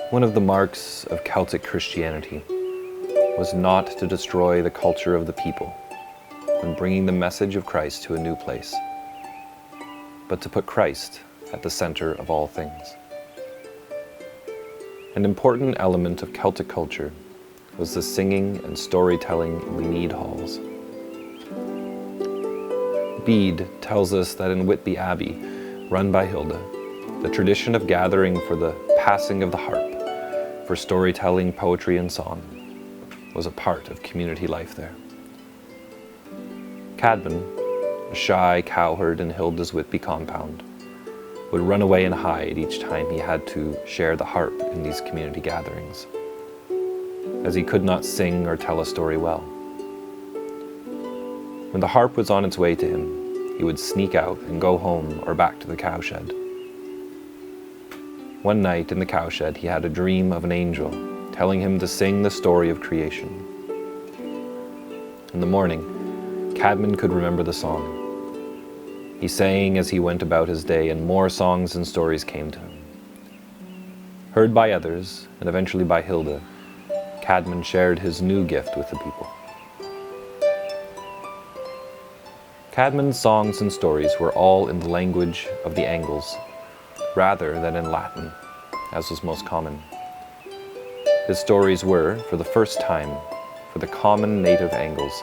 One of the marks of Celtic Christianity was not to destroy the culture of the people when bringing the message of Christ to a new place, but to put Christ at the center of all things. An important element of Celtic culture was the singing and storytelling in the mead halls. Bede tells us that in Whitby Abbey, run by Hilda, the tradition of gathering for the passing of the harp, for storytelling, poetry, and song, was a part of community life there. Caedmon, a shy cowherd in Hilda's Whitby compound, would run away and hide each time he had to share the harp in these community gatherings, as he could not sing or tell a story well. When the harp was on its way to him, he would sneak out and go home or back to the cowshed. One night in the cowshed, he had a dream of an angel telling him to sing the story of creation. In the morning, Caedmon could remember the song. He sang as he went about his day, and more songs and stories came to him. Heard by others, and eventually by Hilda, Caedmon shared his new gift with the people. Caedmon's songs and stories were all in the language of the Angles, rather than in Latin, as was most common. His stories were, for the first time, for the common native Angles.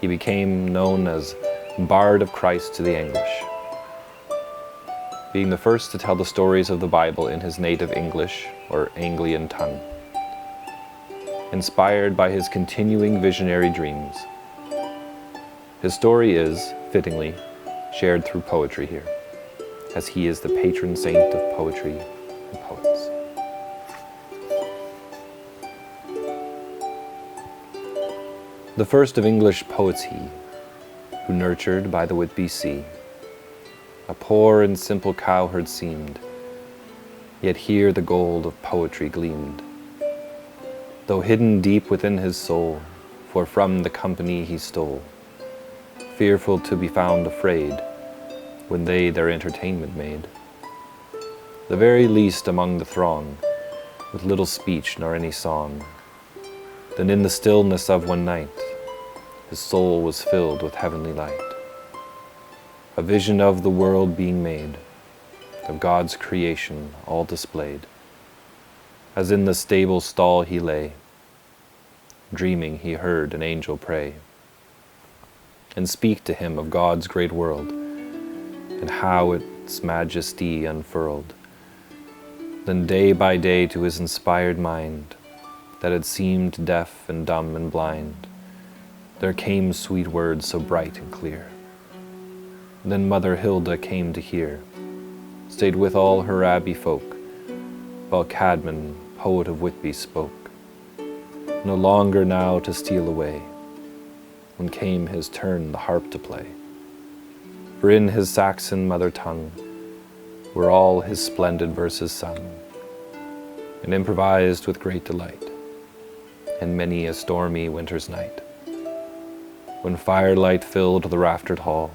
He became known as Bard of Christ to the English, being the first to tell the stories of the Bible in his native English or Anglian tongue. Inspired by his continuing visionary dreams, his story is, fittingly, shared through poetry here, as he is the patron saint of poetry and poets. The first of English poets he, who nurtured by the Whitby sea, a poor and simple cowherd seemed, yet here the gold of poetry gleamed. Though hidden deep within his soul, for from the company he stole, fearful to be found afraid, when they their entertainment made. The very least among the throng, with little speech nor any song. Then in the stillness of one night, his soul was filled with heavenly light. A vision of the world being made, of God's creation all displayed. As in the stable stall he lay, dreaming he heard an angel pray, and speak to him of God's great world, and how its majesty unfurled. Then day by day to his inspired mind, that had seemed deaf and dumb and blind, there came sweet words so bright and clear. Then Mother Hilda came to hear, stayed with all her abbey folk, while Caedmon, poet of Whitby, spoke, no longer now to steal away, when came his turn the harp to play. For in his Saxon mother tongue were all his splendid verses sung, and improvised with great delight, in many a stormy winter's night, when firelight filled the raftered hall,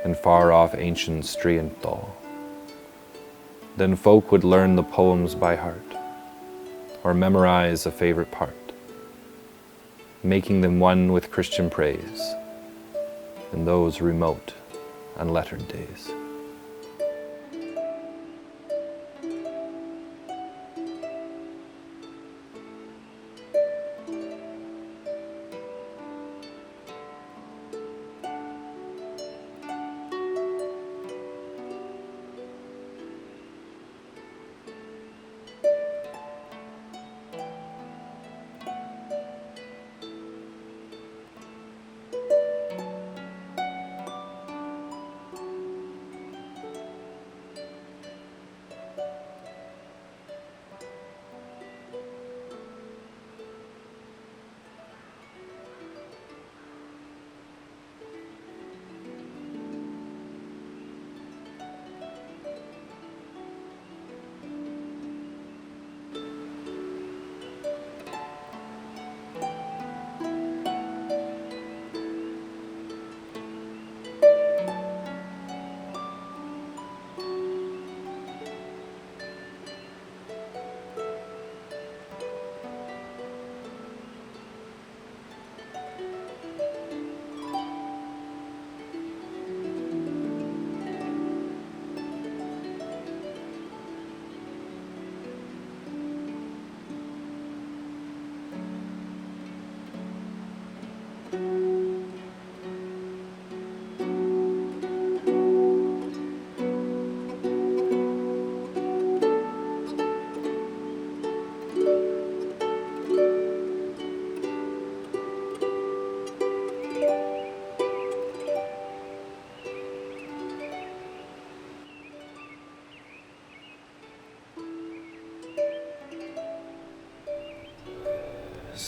and far off ancient Strianthal. Then folk would learn the poems by heart, or memorize a favorite part, making them one with Christian praise in those remote, unlettered days.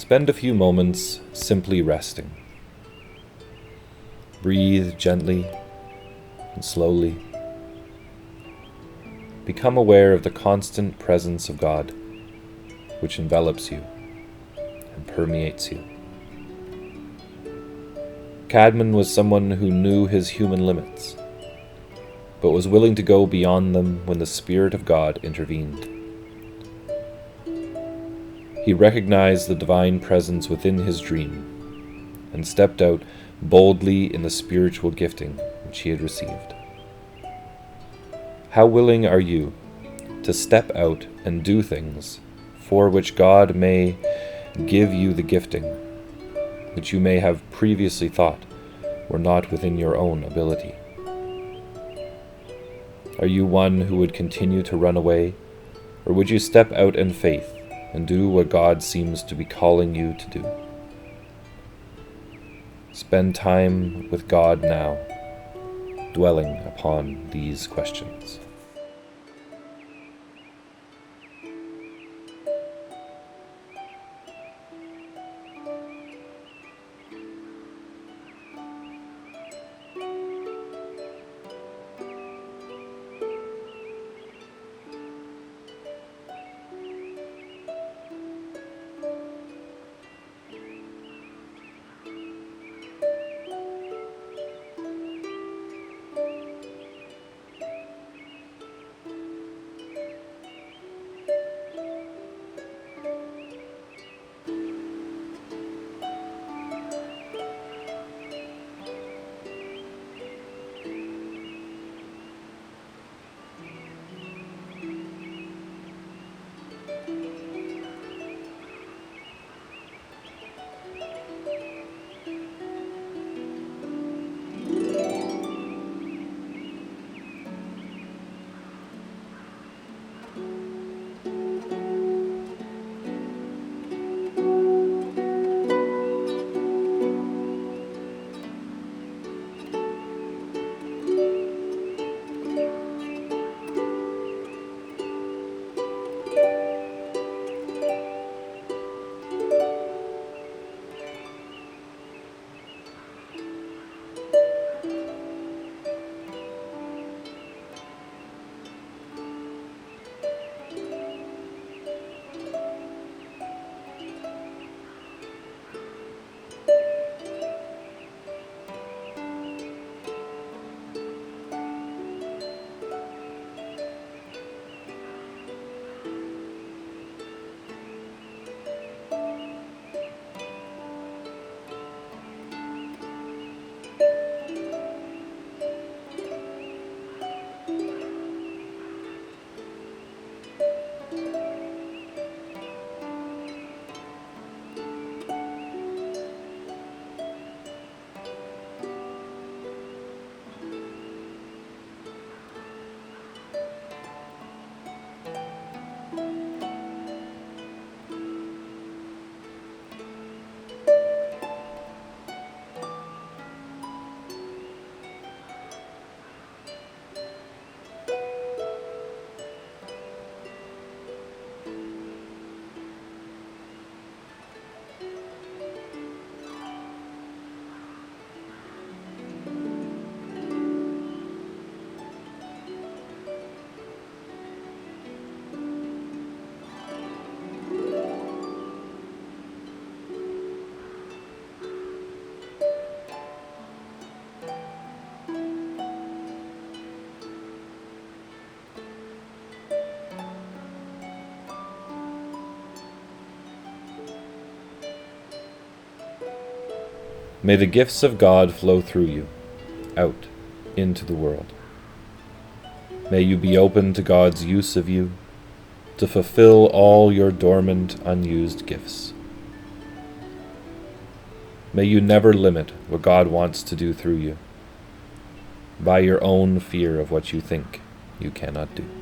Spend a few moments simply resting. Breathe gently and slowly. Become aware of the constant presence of God, which envelops you and permeates you. Caedmon was someone who knew his human limits, but was willing to go beyond them when the Spirit of God intervened. He recognized the divine presence within his dream and stepped out boldly in the spiritual gifting which he had received. How willing are you to step out and do things for which God may give you the gifting, which you may have previously thought were not within your own ability? Are you one who would continue to run away, or would you step out in faith and do what God seems to be calling you to do? Spend time with God now, dwelling upon these questions. May the gifts of God flow through you, out into the world. May you be open to God's use of you to fulfill all your dormant, unused gifts. May you never limit what God wants to do through you by your own fear of what you think you cannot do.